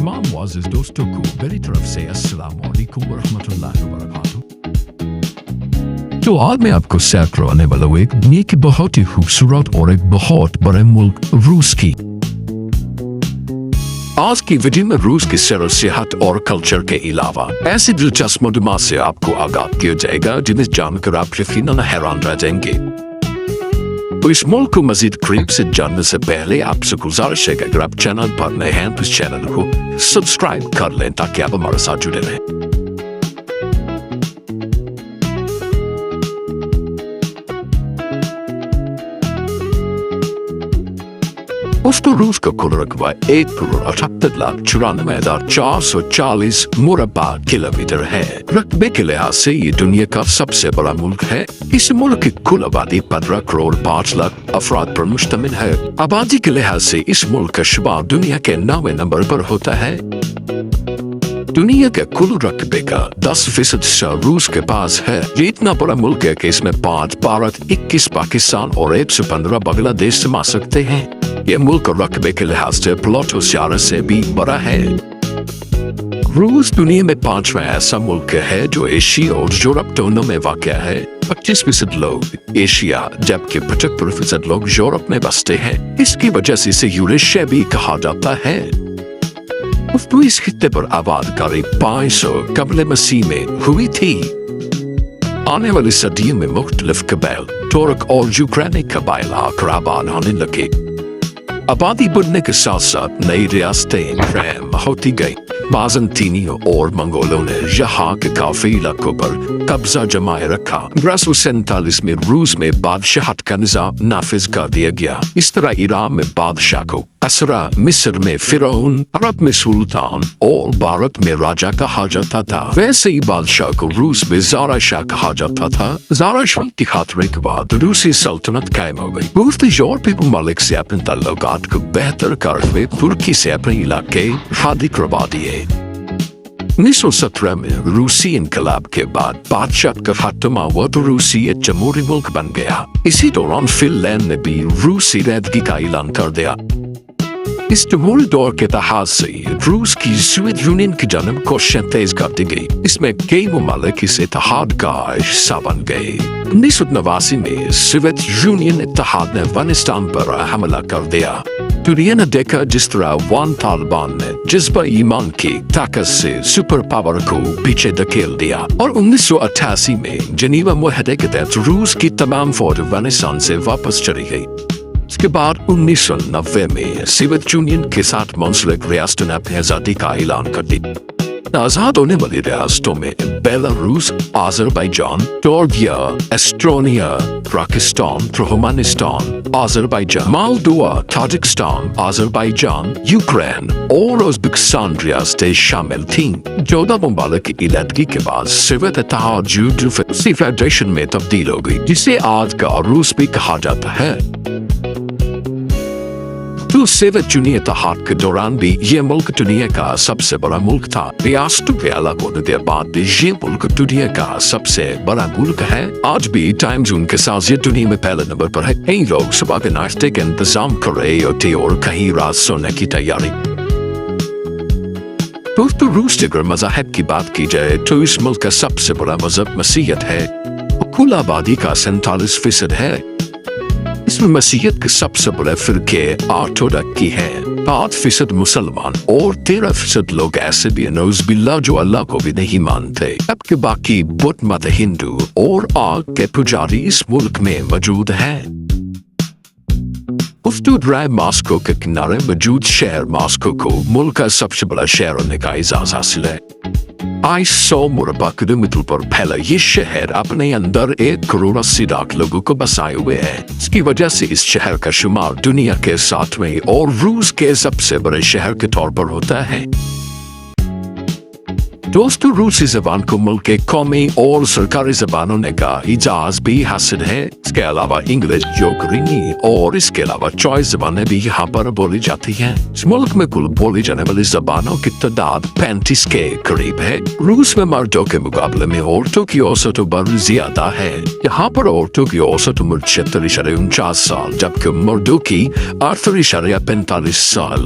تمام معزز دوستوں کو میری طرف سے السلام علیکم ورحمۃ اللہ وبرکاتہ۔ تو آج میں آپ کو سیر کروانے والا ہوں ایک دنیا کی بہت ہی خوبصورت اور ایک بہت بڑے ملک روس کی۔ آج کی ویڈیو میں روس کی سیر و سیاحت اور کلچر کے علاوہ ایسی دلچسپ معلومات سے آپ کو آگاہ کیا جائے گا جنہیں جان کر آپ یقیناً حیران رہ جائیں گے۔ تو اس ملک کو مزید قریب سے جاننے سے پہلے آپ سے گزارش ہے کہ اگر آپ چینل پر نئے ہیں تو اس چینل کو سبسکرائب کر لیں تاکہ آپ ہمارے ساتھ جڑے رہیں۔ روس کا کل رقبہ 1,78,94,440 مربع کلومیٹر ہے۔ رقبے کے لحاظ سے یہ دنیا کا سب سے بڑا ملک ہے۔ اس ملک کی کل آبادی 15,05,00,000 افراد پر مشتمل ہے۔ آبادی کے لحاظ سے اس ملک کا شمار دنیا کے 9ویں نمبر پر ہوتا ہے۔ دنیا کے کل رقبے کا 10% حصہ روس کے پاس ہے۔ یہ اتنا بڑا ملک ہے کہ اس میں 5 بھارت، 21 پاکستان اور 115 بنگلہ دیش سما سکتے ہیں۔ یہ ملک رقبے کے لحاظ سے پلوٹو سیارے سے بھی بڑا ہے۔ روس دنیا میں 5واں ایسا ملک ہے جو ایشیا اور یورپ دونوں میں واقع ہے۔ 25% لوگ ایشیا جبکہ 75% لوگ یورپ میں بستے ہیں۔ اس کی وجہ سے اسے یوریشیا بھی کہا جاتا ہے۔ اس خطے پر آباد کاری 500 قبل مسیح میں ہوئی تھی۔ آنے والی صدیوں میں مختلف قبائل ترک اور یوکرینی قبائل آ کر آباد ہونے لگے۔ آبادی بڑھنے کے ساتھ ساتھ نئی ریاستیں قائم ہوتی گئیں۔ بازنطینیوں اور منگولوں نے یہاں کے کافی علاقوں پر قبضہ جمائے رکھا۔ 1247 میں روس میں بادشاہت کا نظام نافذ کر دیا گیا۔ اس طرح ایران میں بادشاہ کو اسرا، مصر میں فرعون، عرب میں سلطان اور بھارت میں راجا کہا جاتا تھا۔ ویسے ہی بادشاہ کو روس میں زارا شاہ کہا جاتا تھا۔ زارا شاہ کے خاتمے کے بعد روسی سلطنت قائم ہو گئی۔ مختلف یورپی ممالک سے اپنے تعلقات کو بہتر کرتے ہوئے ترکی سے اپنے علاقے خالی کروا دیے۔ 1917 میں روسی انقلاب کے بعد بادشاہت کا خاتمہ ہوا تو روسی ایک جمہوری ملک بن گیا۔ اسی دوران فن لینڈ نے بھی روسی علیحدگی کا اعلان کر دیا۔ اس جمہوری دور کے اتحاد سے روس کی سوویت یونین کی جانب کوششیں تیز کر دی گئی۔ اس میں کئی ممالک اس اتحاد کا حصہ بن گئے۔ 1989 میں سوویت یونین اتحاد نے افغانستان پر حملہ کر دیا۔ دنیا نے دیکھا جس طرح افغان طالبان نے جذبہ ایمان کی طاقت سے سپر پاور کو پیچھے دھکیل دیا اور 1988 میں جنیوا معاہدے کے تحت روس کی تمام فوج افغانستان سے واپس چلی گئی۔ اس کے بعد 1990 میں سوویت یونین کے ساتھ منسلک ریاستوں نے اپنی آزادی کا اعلان کر دیا۔ آزاد ہونے والی ریاستوں میں Belarus, Azerbaijan, Georgia, Estonia, Pakistan, Turkmenistan, Azerbaijan, Moldova, Tajikistan, Azerbaijan, Ukraine اور ازبکستان ریاستیں شامل تھیں۔ 14 ممالک کی علیحدگی کے بعد سوویت اتحاد روسی فیڈریشن میں تبدیل ہو گئی، جسے آج کا روس بھی کہا جاتا ہے۔ سوویت یونین اتحاد کے دوران بھی یہ ملک دنیا کا سب سے بڑا ملک تھا۔ ریاستوں کے الگ ہونے کے بعد بھی یہ ملک دنیا کا سب سے بڑا ملک ہے۔ آج بھی ٹائم زون کے ساتھ یہ دنیا میں پہلے نمبر پر ہے۔ کئی لوگ صبح کے ناشتے کا انتظام کر رہے ہوتے اور کہیں رات سونے کی تیاری۔ روس کے اگر مذاہب کی بات کی جائے تو اس ملک کا سب سے بڑا مذہب مسیحیت ہے۔ کل آبادی کا 47% ہے۔ اس میں مسیحیت کے سب سے بڑے فرقے آرتھوڈاکسی ہیں۔ 5% مسلمان اور 13% لوگ ایسے بھی نعوذ باللہ جو اللہ کو بھی نہیں مانتے، جبکہ باقی بدھ مت، ہندو اور آگ کے پجاری اس ملک میں موجود ہیں۔ رائے ماسکو کے کنارے موجود شہر ماسکو کو ملک کا سب سے بڑا شہر ہونے کا اعزاز حاصل ہے۔ 100 مربع کلومیٹر پر پھیلا یہ شہر اپنے اندر 1,80,00,000 لوگوں کو بسائے ہوئے ہے۔ اس کی وجہ سے اس شہر کا شمار دنیا کے 7ویں اور روس کے سب سے بڑے شہر کے طور پر ہوتا ہے۔ دوستو روسی زبان کو ملک کے قومی اور سرکاری زبانوں نے کا اعزاز بھی حاصل ہے۔ اس کے علاوہ انگلش، یوکرینی اور اس کے علاوہ 24 زبانیں بھی یہاں پر بولی جاتی ہیں۔ اس ملک میں کل بولی جانے والی زبانوں کی تعداد 35 کے قریب ہے۔ روس میں مردوں کے مقابلے میں عورتوں کی اوسط عمر زیادہ ہے۔ یہاں پر عورتوں کی اوسط عمر 76.49 سال جبکہ مردوں کی 48.45 سال۔